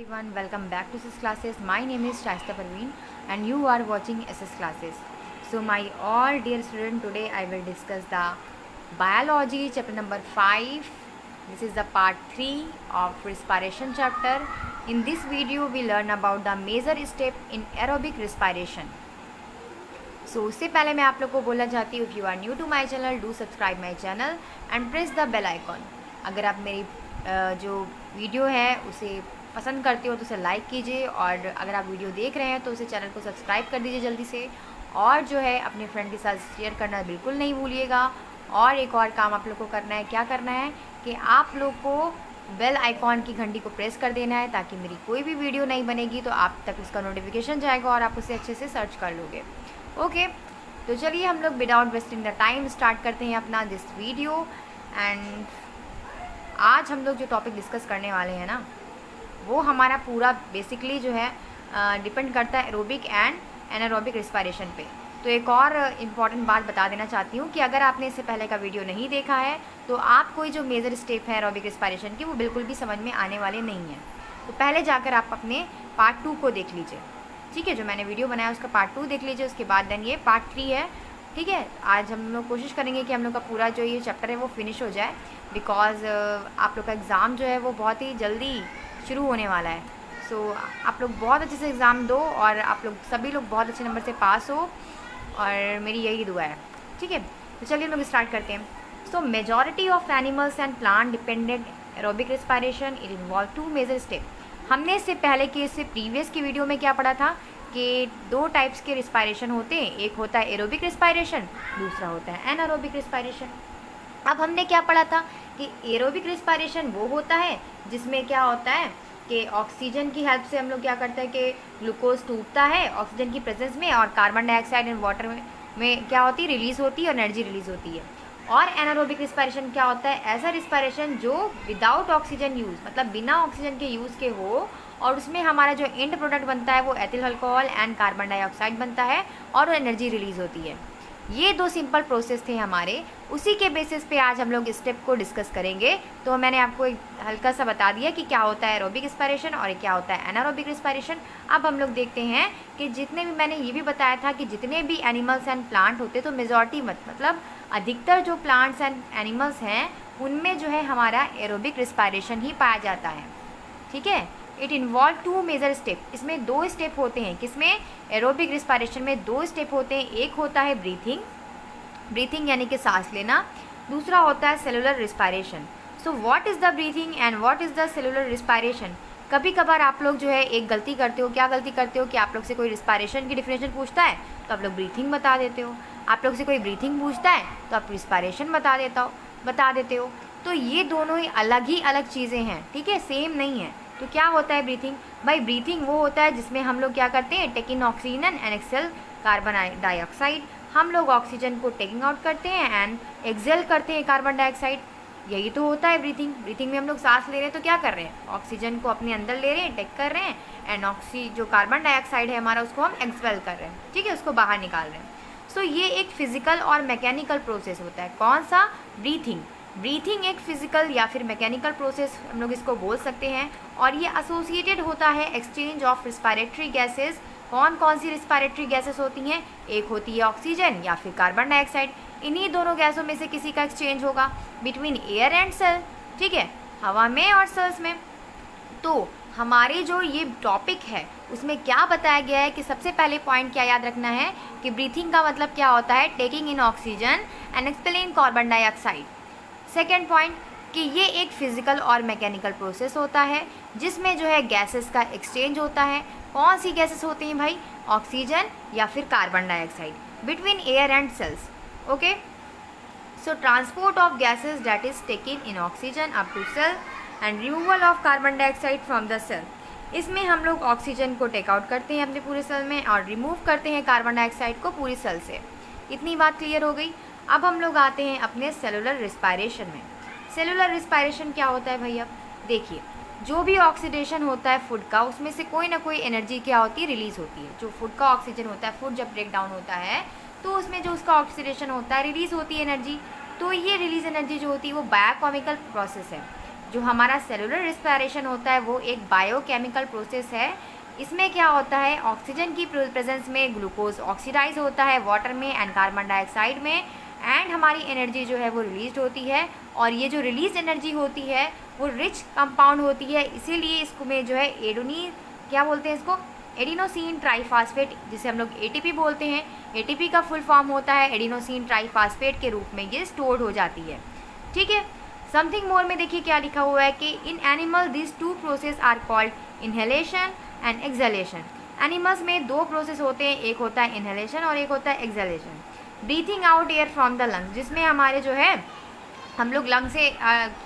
Everyone, welcome back to SS classes. My name is Shaista Parveen and you are watching SS classes. So my all dear student, today I will discuss the biology chapter number 5. This is the part 3 of respiration chapter. In this video we learn about the major step in aerobic respiration. So उससे पहले मैं आप लोग को बोलना चाहती हूँ, if you are new to my channel do subscribe my channel and press the bell icon. अगर आप मेरी जो वीडियो है उसे पसंद करते हो तो उसे लाइक कीजिए, और अगर आप वीडियो देख रहे हैं तो उसे चैनल को सब्सक्राइब कर दीजिए जल्दी से, और जो है अपने फ्रेंड के साथ शेयर करना बिल्कुल नहीं भूलिएगा. और एक और काम आप लोग को करना है, क्या करना है कि आप लोग को बेल आइकॉन की घंटी को प्रेस कर देना है, ताकि मेरी कोई भी वीडियो नहीं बनेगी तो आप तक उसका नोटिफिकेशन जाएगा और आप उसे अच्छे से सर्च कर लोगे. ओके, तो चलिए हम लोग without wasting the time start करते हैं अपना दिस वीडियो. एंड आज हम लोग जो टॉपिक डिस्कस करने वाले हैं ना, वो हमारा पूरा बेसिकली जो है डिपेंड करता है एरोबिक एंड एनारोबिक रिस्पायरेशन पे. तो एक और इम्पॉर्टेंट बात बता देना चाहती हूँ कि अगर आपने इससे पहले का वीडियो नहीं देखा है तो आप कोई जो मेजर स्टेप है एरोबिक रिस्पायरेशन की वो बिल्कुल भी समझ में आने वाले नहीं हैं. तो पहले जाकर आप अपने पार्ट 2 को देख लीजिए, ठीक है. जो मैंने वीडियो बनाया उसका पार्ट 2 देख लीजिए, उसके बाद देन ये पार्ट 3 है, ठीक है. आज हम लोग कोशिश करेंगे कि हम लोग का पूरा जो ये चैप्टर है वो फिनिश हो जाए, बिकॉज आप लोग का एग्ज़ाम जो है वो बहुत ही जल्दी शुरू होने वाला है. सो आप लोग बहुत अच्छे से एग्ज़ाम दो और आप लोग सभी लोग बहुत अच्छे नंबर से पास हो, और मेरी यही दुआ है, ठीक है. तो चलिए हम लोग स्टार्ट करते हैं. So majority of animals and plant dependent aerobic respiration it involve 2 major step. हमने इससे पहले के इससे प्रीवियस की वीडियो में क्या पढ़ा था कि 2 टाइप्स के रिस्पायरेशन होते हैं, एक होता है एरोबिक रिस्पायरेशन, दूसरा होता है एनारोबिक रिस्पायरेशन. अब हमने क्या पढ़ा था कि एरोबिक रिस्पायरेशन वो होता है जिसमें क्या होता है कि ऑक्सीजन की हेल्प से हम लोग क्या करते हैं कि ग्लूकोज टूटता है ऑक्सीजन की प्रेजेंस में, और कार्बन डाइऑक्साइड एंड वाटर में क्या होती है, रिलीज़ होती है और एनर्जी रिलीज़ होती है. और एनारोबिक रिस्पायरेशन क्या होता है, ऐसा रिस्पायरेशन जो विदाउट ऑक्सीजन यूज़, मतलब बिना ऑक्सीजन के यूज़ के हो, और उसमें हमारा जो एंड प्रोडक्ट बनता है वो ethyl alcohol and carbon dioxide बनता है और एनर्जी रिलीज़ होती है. ये 2 सिंपल प्रोसेस थे हमारे, उसी के बेसिस पे आज हम लोग इस स्टेप को डिस्कस करेंगे. तो मैंने आपको एक हल्का सा बता दिया कि क्या होता है एरोबिक रिस्पायरेशन और क्या होता है एनारोबिक रिस्पायरेशन. अब हम लोग देखते हैं कि जितने भी, मैंने ये भी बताया था कि जितने भी एनिमल्स एंड प्लांट होते, तो मेजॉरिटी मतलब अधिकतर जो प्लांट्स एंड एनिमल्स हैं उनमें जो है हमारा एरोबिक रिस्पायरेशन ही पाया जाता है, ठीक है. It involve 2 major step. इसमें 2 स्टेप होते हैं. किसमें, एरोबिक रिस्पायरेशन में 2 स्टेप होते हैं. एक होता है ब्रीथिंग यानी कि सांस लेना, दूसरा होता है cellular respiration. So what is the breathing and what is the cellular respiration. कभी कभार आप लोग जो है एक गलती करते हो. क्या गलती करते हो कि आप लोग से कोई रिस्पायरेशन की डिफिनेशन पूछता है तो आप लोग ब्रीथिंग बता देते हो, आप लोग से कोई ब्रीथिंग पूछता है तो आप रिस्पायरेशन बता देते हो. तो ये दोनों ही अलग चीज़ें हैं, ठीक है, सेम नहीं है. तो क्या होता है ब्रीथिंग, भाई ब्रीथिंग वो होता है जिसमें हम लोग क्या करते हैं, take in oxygen and exhale carbon dioxide. हम लोग ऑक्सीजन को टेकिंग आउट करते हैं एंड एक्सेल करते हैं कार्बन डाइऑक्साइड. यही तो होता है ब्रीथिंग में हम लोग सांस ले रहे हैं तो क्या कर रहे हैं, ऑक्सीजन को अपने अंदर ले रहे हैं, टेक कर रहे हैं, एंड जो कार्बन डाइऑक्साइड है हमारा उसको हम एक्सपेल कर रहे हैं, ठीक है, उसको बाहर निकाल रहे हैं. सो ये एक फिजिकल और मैकेनिकल प्रोसेस होता है. कौन सा, ब्रीथिंग एक फिजिकल या फिर मैकेनिकल प्रोसेस हम लोग इसको बोल सकते हैं. और ये एसोसिएटेड होता है एक्सचेंज ऑफ रिस्पायरेटरी गैसेस. कौन सी रिस्पायरेटरी गैसेस होती हैं, एक होती है ऑक्सीजन या फिर कार्बन डाइऑक्साइड. इन्हीं दोनों गैसों में से किसी का एक्सचेंज होगा बिटवीन एयर एंड सेल, ठीक है, हवा में और सेल्स में. तो हमारे जो ये टॉपिक है उसमें क्या बताया गया है कि सबसे पहले पॉइंट क्या याद रखना है कि ब्रीथिंग का मतलब क्या होता है, taking in oxygen and expelling carbon dioxide. Second point कि ये एक फिजिकल और मैकेनिकल प्रोसेस होता है जिसमें जो है गैसेस का एक्सचेंज होता है. कौन सी गैसेस होती हैं भाई, ऑक्सीजन या फिर carbon dioxide, between air and cells. Okay, so transport of gases that is taken in oxygen up to cell and removal of carbon dioxide from the cell. इसमें हम लोग ऑक्सीजन को टेक आउट करते हैं अपने पूरे सेल में और रिमूव करते हैं कार्बन डाइऑक्साइड को पूरी सेल से. इतनी बात क्लियर हो गई. अब हम लोग आते हैं अपने सेलुलर रिस्पायरेशन में. सेलुलर रिस्पायरेशन क्या होता है भाई, अब देखिए, जो भी ऑक्सीडेशन होता है फूड का, उसमें से कोई ना कोई एनर्जी क्या होती है, रिलीज़ होती है. जो फूड का ऑक्सीजन होता है, फूड जब ब्रेक डाउन होता है तो उसमें जो उसका ऑक्सीडेशन होता है, रिलीज़ होती है एनर्जी. तो ये रिलीज एनर्जी जो होती है वो बायोकेमिकल प्रोसेस है. जो हमारा सेलुलर रिस्पायरेशन होता है वो एक बायोकेमिकल प्रोसेस है। इसमें क्या होता है, ऑक्सीजन की प्रेजेंस में ग्लूकोज ऑक्सीडाइज होता है वाटर में एंड कार्बन डाइऑक्साइड में, एंड हमारी एनर्जी जो है वो रिलीज होती है। और ये जो रिलीज एनर्जी होती है वो रिच कंपाउंड होती है, इसीलिए इसको में जो है क्या बोलते हैं इसको, एडिनोसिन ट्राइफास्फेट, जिसे हम लोग एटीपी बोलते हैं। एटीपी का फुल फॉर्म होता है एडिनोसिन ट्राइफास्फेट के रूप में ये स्टोर्ड हो जाती है। ठीक है, समथिंग मोर में देखिए क्या लिखा हुआ है कि in animal this two process are called inhalation and exhalation. Animals में दो प्रोसेस होते हैं, एक होता है इनहेलेशन और एक होता है exhalation. Breathing out air from the lungs, जिसमें हमारे जो है हम लोग लंग से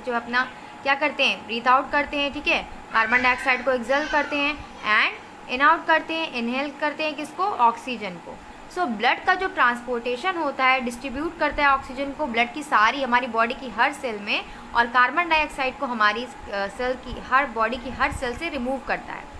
जो अपना क्या करते हैं, ब्रीथ आउट करते हैं, ठीक है, कार्बन डाइऑक्साइड को एक्सहेल करते हैं एंड इन आउट करते हैं, इनहेल करते हैं किसको, ऑक्सीजन को। सो ब्लड का जो ट्रांसपोर्टेशन होता है, डिस्ट्रीब्यूट करता है ऑक्सीजन को ब्लड की सारी हमारी बॉडी की हर सेल में, और कार्बन डाइऑक्साइड को हमारी सेल की हर बॉडी की हर सेल से रिमूव करता है।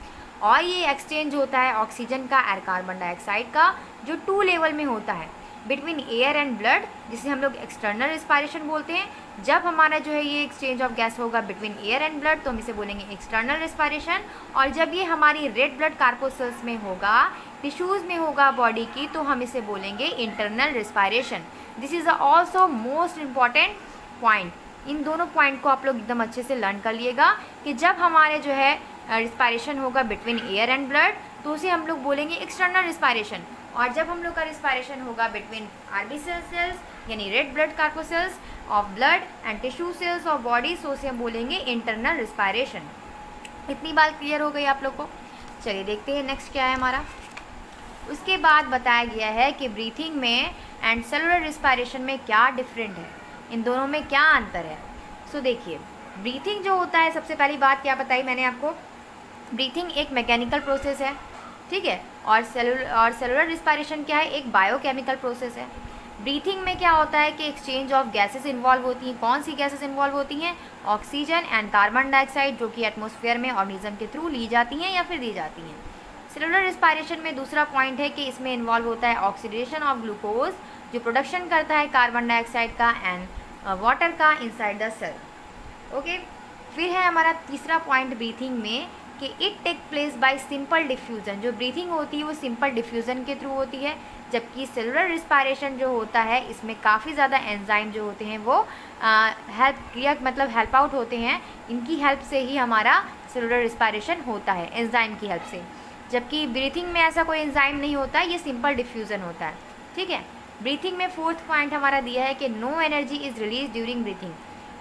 और ये एक्सचेंज होता है ऑक्सीजन का और कार्बन डाइऑक्साइड का, जो 2 लेवल में होता है, बिटवीन एयर एंड ब्लड, जिसे हम लोग एक्सटर्नल रिस्पायरेशन बोलते हैं। जब हमारा जो है ये एक्सचेंज ऑफ गैस होगा बिटवीन एयर एंड ब्लड तो हम इसे बोलेंगे एक्सटर्नल रिस्पायरेशन। और जब ये हमारी रेड ब्लड कार्पोसेल्स में होगा, टिश्यूज़ में होगा बॉडी की, तो हम इसे बोलेंगे internal respiration. This is also most important point. इन दोनों पॉइंट को आप लोग एकदम अच्छे से लर्न कर लिएगा कि जब हमारे जो है रिस्पायरेशन होगा बिटवीन एयर एंड ब्लड तो उसे हम लोग बोलेंगे एक्सटर्नल रिस्पायरेशन, और जब हम लोग का रिस्पायरेशन होगा बिटवीन आर्बिसल सेल्स यानी red blood corpuscles of blood and tissue cells of body, so उसे हम बोलेंगे इंटरनल रिस्पायरेशन। इतनी बात क्लियर हो गई आप लोग को। चलिए देखते हैं नेक्स्ट क्या है हमारा। उसके बाद बताया गया है कि ब्रीथिंग में एंड सेलुलर रिस्पायरेशन में क्या डिफरेंट है, इन दोनों में क्या अंतर है। सो देखिए, ब्रीथिंग जो होता है, सबसे पहली बात क्या बताई मैंने आपको, ब्रीथिंग एक मैकेनिकल प्रोसेस है, ठीक है, और सेलुलर रिस्पायरेशन क्या है, एक बायोकेमिकल प्रोसेस है। ब्रीथिंग में क्या होता है कि एक्सचेंज ऑफ गैसेस इन्वॉल्व होती हैं। कौन सी गैसेस इन्वॉल्व होती हैं, ऑक्सीजन एंड कार्बन डाइऑक्साइड, जो कि एटमॉस्फेयर में ऑर्गेनिज्म के थ्रू ली जाती हैं या फिर दी जाती हैं। सेलुलर रिस्पायरेशन में दूसरा पॉइंट है कि इसमें इन्वॉल्व होता है ऑक्सीडेशन ऑफ ग्लूकोज, जो प्रोडक्शन करता है कार्बन डाइऑक्साइड का एंड वाटर का इनसाइड द सेल। ओके, फिर है हमारा तीसरा पॉइंट ब्रीथिंग में कि it take place by simple diffusion. जो ब्रीथिंग होती है वो सिंपल डिफ्यूज़न के थ्रू होती है, जबकि सेलुलर रिस्पायरेशन जो होता है इसमें काफ़ी ज़्यादा एंजाइम जो होते हैं वो हेल्प आउट होते हैं। इनकी हेल्प से ही हमारा सेलुलर रिस्पायरेशन होता है, एंजाइम की हेल्प से। जबकि ब्रीथिंग में ऐसा कोई एंजाइम नहीं होता है, ये सिंपल डिफ्यूज़न होता है, ठीक है। ब्रीथिंग में फोर्थ पॉइंट हमारा दिया है कि no energy is release during breathing.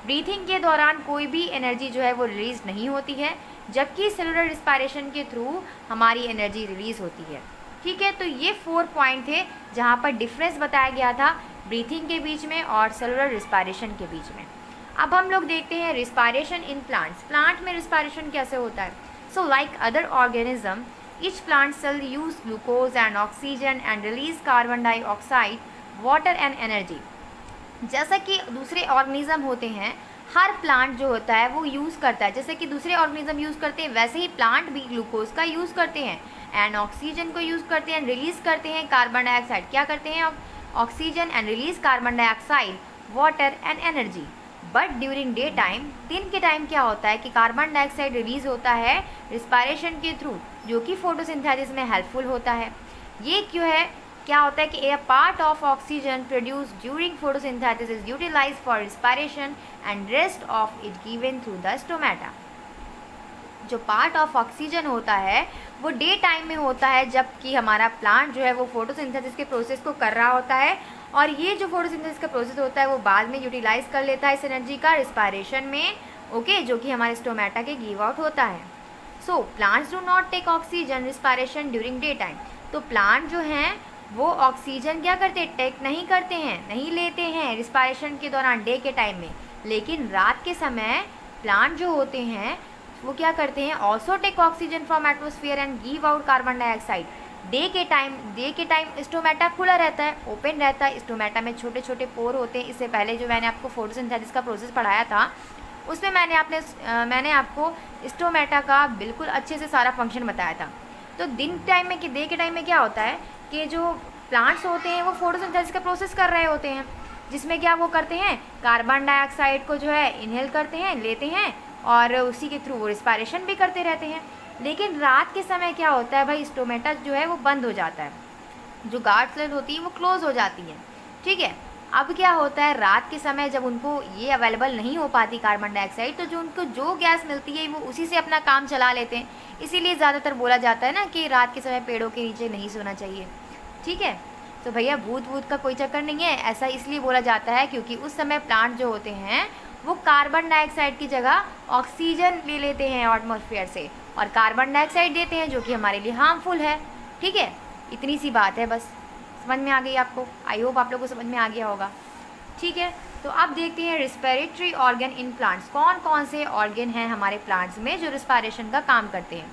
Breathing के दौरान कोई भी एनर्जी जो है वो रिलीज़ नहीं होती है, जबकि सेलुलर रिस्पायरेशन के थ्रू हमारी एनर्जी रिलीज़ होती है, ठीक है। तो ये 4 पॉइंट थे जहाँ पर डिफरेंस बताया गया था ब्रीथिंग के बीच में और सेलुलर रिस्पायरेशन के बीच में। अब हम लोग देखते हैं रिस्पायरेशन इन प्लांट्स। प्लांट में रिस्पायरेशन कैसे होता है। So like other organism, each plant cell use glucose and oxygen and release carbon dioxide, water and energy। जैसा कि दूसरे ऑर्गेनिज्म होते हैं, हर प्लांट जो होता है वो यूज़ करता है, जैसे कि दूसरे ऑर्गेनिज्म यूज़ करते हैं वैसे ही प्लांट भी ग्लूकोज का यूज़ करते हैं एंड ऑक्सीजन को यूज़ करते हैं, रिलीज़ करते हैं कार्बन डाइऑक्साइड। क्या करते हैं, oxygen and release carbon dioxide, water and energy. But during day time, दिन के टाइम क्या होता है कि कार्बन डाइऑक्साइड रिलीज़ होता है रिस्पायरेशन के थ्रू, जो कि फोटोसिंथेसिस में हेल्पफुल होता है। ये क्यों है, क्या होता है कि a part of oxygen produce during photosynthesis is utilize for respiration and rest of it given through the stomata. जो पार्ट ऑफ ऑक्सीजन होता है वो डे टाइम में होता है, जबकि हमारा प्लांट जो है वो फोटोसिंथेसिस के प्रोसेस को कर रहा होता है, और ये जो फोटोसिंथेसिस का प्रोसेस होता है वो बाद में यूटिलाइज कर लेता है इस एनर्जी का रिस्पायरेशन में, ओके, जो कि हमारे स्टोमेटा के गिव आउट होता है। So plants do not take oxygen respiration during day time. तो प्लांट जो हैं वो ऑक्सीजन क्या करते हैं, टेक नहीं करते हैं, नहीं लेते हैं रिस्पायरेशन के दौरान डे के टाइम में, लेकिन रात के समय प्लांट जो होते हैं वो क्या करते हैं, also take oxygen from atmosphere and give out carbon dioxide. Day के टाइम स्टोमेटा खुला रहता है, ओपन रहता है। स्टोमेटा में छोटे छोटे पोर होते हैं। इससे पहले जो मैंने आपको फोटोसिंथेसिस का प्रोसेस पढ़ाया था उसमें मैंने आपको स्टोमेटा का बिल्कुल अच्छे से सारा फंक्शन बताया था। तो दिन टाइम में कि डे के टाइम में क्या होता है कि जो प्लांट्स होते हैं वो फोटोसिंथेसिस का प्रोसेस कर रहे होते हैं, जिसमें क्या वो करते हैं, कार्बन डाइऑक्साइड को जो है इनहेल करते हैं, लेते हैं, और उसी के थ्रू वो रिस्पायरेशन भी करते रहते हैं। लेकिन रात के समय क्या होता है भाई, स्टोमेटा जो है वो बंद हो जाता है, जो गार्ड स्लिट होती है वो क्लोज हो जाती है। ठीक है, अब क्या होता है, रात के समय जब उनको ये अवेलेबल नहीं हो पाती कार्बन डाइऑक्साइड, तो जो उनको जो गैस मिलती है वो उसी से अपना काम चला लेते हैं। इसीलिए ज़्यादातर बोला जाता है ना कि रात के समय पेड़ों के नीचे नहीं सोना चाहिए। ठीक है, तो भैया भूत वूत का कोई चक्कर नहीं है, ऐसा इसलिए बोला जाता है क्योंकि उस समय प्लांट जो होते हैं वो कार्बन डाइऑक्साइड की जगह ऑक्सीजन ले लेते हैं एटमॉस्फेयर से, और कार्बन डाइऑक्साइड देते हैं जो कि हमारे लिए हार्मफुल है। ठीक है, इतनी सी बात है, बस समझ में आ गई आपको? आई होप आप लोगों को समझ में आ गया होगा। ठीक है, तो अब देखते हैं रिस्पिरेटरी ऑर्गन इन प्लांट्स। कौन कौन से ऑर्गन हैं हमारे प्लांट्स में जो रिस्पायरेशन का काम करते हैं।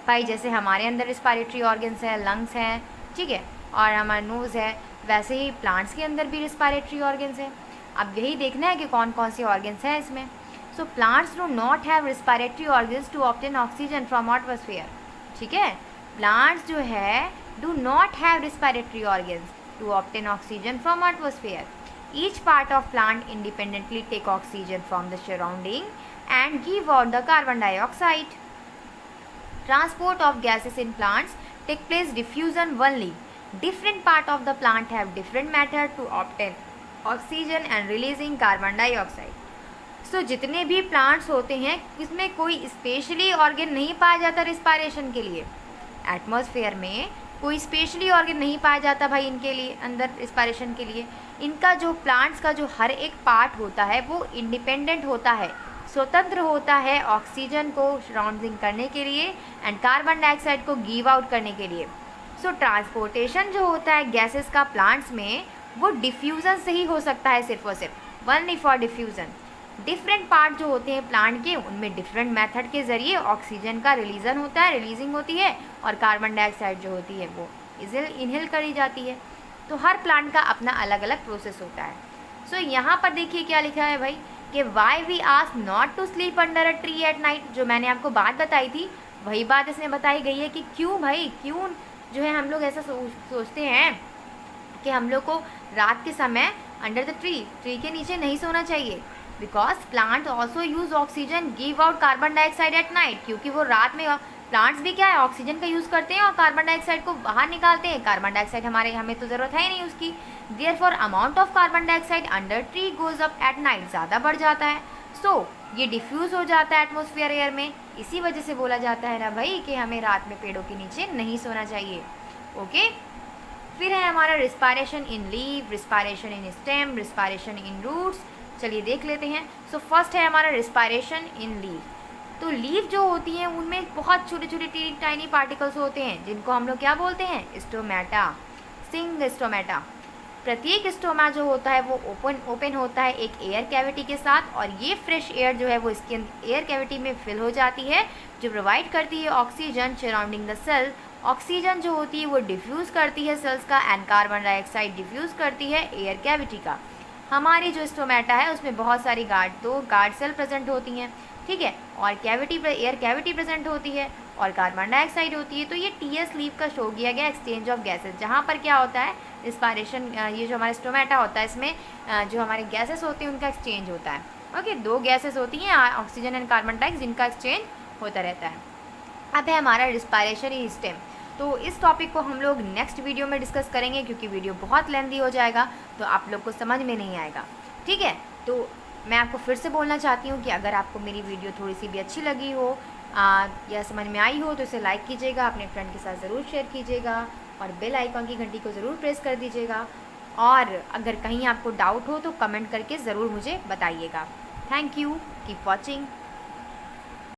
भाई जैसे हमारे अंदर रिस्पिरेटरी ऑर्गन्स हैं, लंग्स हैं, ठीक है, और हमारा नोज़ है, वैसे ही प्लांट्स के अंदर भी रिस्पिरेटरी ऑर्गन्स हैं। अब यही देखना है कि कौन कौन से ऑर्गन्स हैं इसमें। So plants do not have respiratory organs to obtain oxygen from atmosphere. ठीक है, प्लांट्स जो है do not have respiratory organs to obtain oxygen from atmosphere. Each part of plant independently take oxygen from the surrounding and give out the carbon dioxide. Transport of gases in plants take place diffusion only. Different part of the plant have different method to obtain oxygen and releasing carbon dioxide. So जितने भी plants होते हैं इसमें कोई specially organ नहीं पाया जाता respiration के लिए। एटमॉस्फेयर में कोई स्पेशली ऑर्गन नहीं पाया जाता भाई इनके लिए, अंदर रिस्पायरेशन के लिए। इनका जो प्लांट्स का जो हर एक पार्ट होता है वो इंडिपेंडेंट होता है, स्वतंत्र होता है ऑक्सीजन को सराउंडिंग करने के लिए एंड कार्बन डाइऑक्साइड को गिव आउट करने के लिए। सो ट्रांसपोर्टेशन जो होता है गैसेस का प्लांट्स में वो डिफ्यूज़न से ही हो सकता है, सिर्फ और सिर्फ only for diffusion. Different part जो होते हैं प्लांट के उनमें डिफरेंट मेथड के ज़रिए ऑक्सीजन का रिलीजन होता है, रिलीजिंग होती है, और कार्बन डाइऑक्साइड जो होती है वो इनहेल करी जाती है। तो हर प्लांट का अपना अलग अलग प्रोसेस होता है। सो यहाँ पर देखिए क्या लिखा है भाई कि why we ask not to sleep under a tree at night. जो मैंने आपको बात बताई थी वही बात इसमें बताई गई है कि क्यों भाई, क्यों जो है हम लोग ऐसा सोचते हैं कि हम लोग को रात के समय अंडर द ट्री के नीचे नहीं सोना चाहिए। Because plant also use oxygen give out carbon dioxide at night, क्योंकि वो रात में प्लांट्स भी क्या है ऑक्सीजन का यूज़ करते हैं और कार्बन डाइऑक्साइड को बाहर निकालते हैं। कार्बन डाइऑक्साइड हमें तो ज़रूरत है ही नहीं उसकी। Therefore amount of carbon dioxide under tree goes up at night, ज़्यादा बढ़ जाता है। सो ये डिफ्यूज़ हो जाता है एटमॉस्फेयर एयर में। इसी वजह से बोला जाता है ना भाई कि हमें रात में पेड़ों के नीचे नहीं सोना चाहिए। ओके, फिर है हमारा रिस्पायरेशन इन लीव, रिस्पायरेशन इन स्टेम, रिस्पायरेशन इन रूट्स। चलिए देख लेते हैं। सो फर्स्ट है हमारा रिस्पायरेशन इन लीव। तो लीव जो होती हैं उनमें बहुत छोटे छोटे टाइनी पार्टिकल्स होते हैं जिनको हम लोग क्या बोलते हैं, स्टोमेटा, सिंग स्टोमेटा। प्रत्येक स्टोमा जो होता है वो ओपन होता है एक एयर कैविटी के साथ, और ये फ्रेश एयर जो है वो इसके एयर कैविटी में फिल हो जाती है, जो प्रोवाइड करती है oxygen surrounding the cell. Oxygen जो होती है वो डिफ्यूज़ करती है सेल्स का, एंड कार्बन डाइऑक्साइड डिफ्यूज़ करती है एयर कैविटी का। हमारी जो स्टोमेटा है उसमें बहुत सारी गार्ड सेल प्रेजेंट होती हैं, ठीक है, और एयर कैविटी प्रेजेंट होती है, और कार्बन डाइऑक्साइड होती है। तो ये टीएस लीव का शो किया गया एक्सचेंज ऑफ गैसेस, जहाँ पर क्या होता है रिस्पायरेशन, ये जो हमारा स्टोमेटा होता है इसमें जो हमारे गैसेस होती हैं उनका एक्सचेंज होता है। ओके, दो गैसेस होती हैं ऑक्सीजन एंड कार्बन डाइऑक्साइड, जिनका एक्सचेंज होता रहता है। अब है हमारा रिस्पायरेशन स्टेम। तो इस टॉपिक को हम लोग नेक्स्ट वीडियो में डिस्कस करेंगे, क्योंकि वीडियो बहुत लेंथी हो जाएगा तो आप लोग को समझ में नहीं आएगा। ठीक है, तो मैं आपको फिर से बोलना चाहती हूँ कि अगर आपको मेरी वीडियो थोड़ी सी भी अच्छी लगी हो या समझ में आई हो तो इसे लाइक कीजिएगा, अपने फ्रेंड के साथ ज़रूर शेयर कीजिएगा, और बेल आइकॉन की घंटी को ज़रूर प्रेस कर दीजिएगा। और अगर कहीं आपको डाउट हो तो कमेंट करके ज़रूर मुझे बताइएगा। Thank you, keep watching.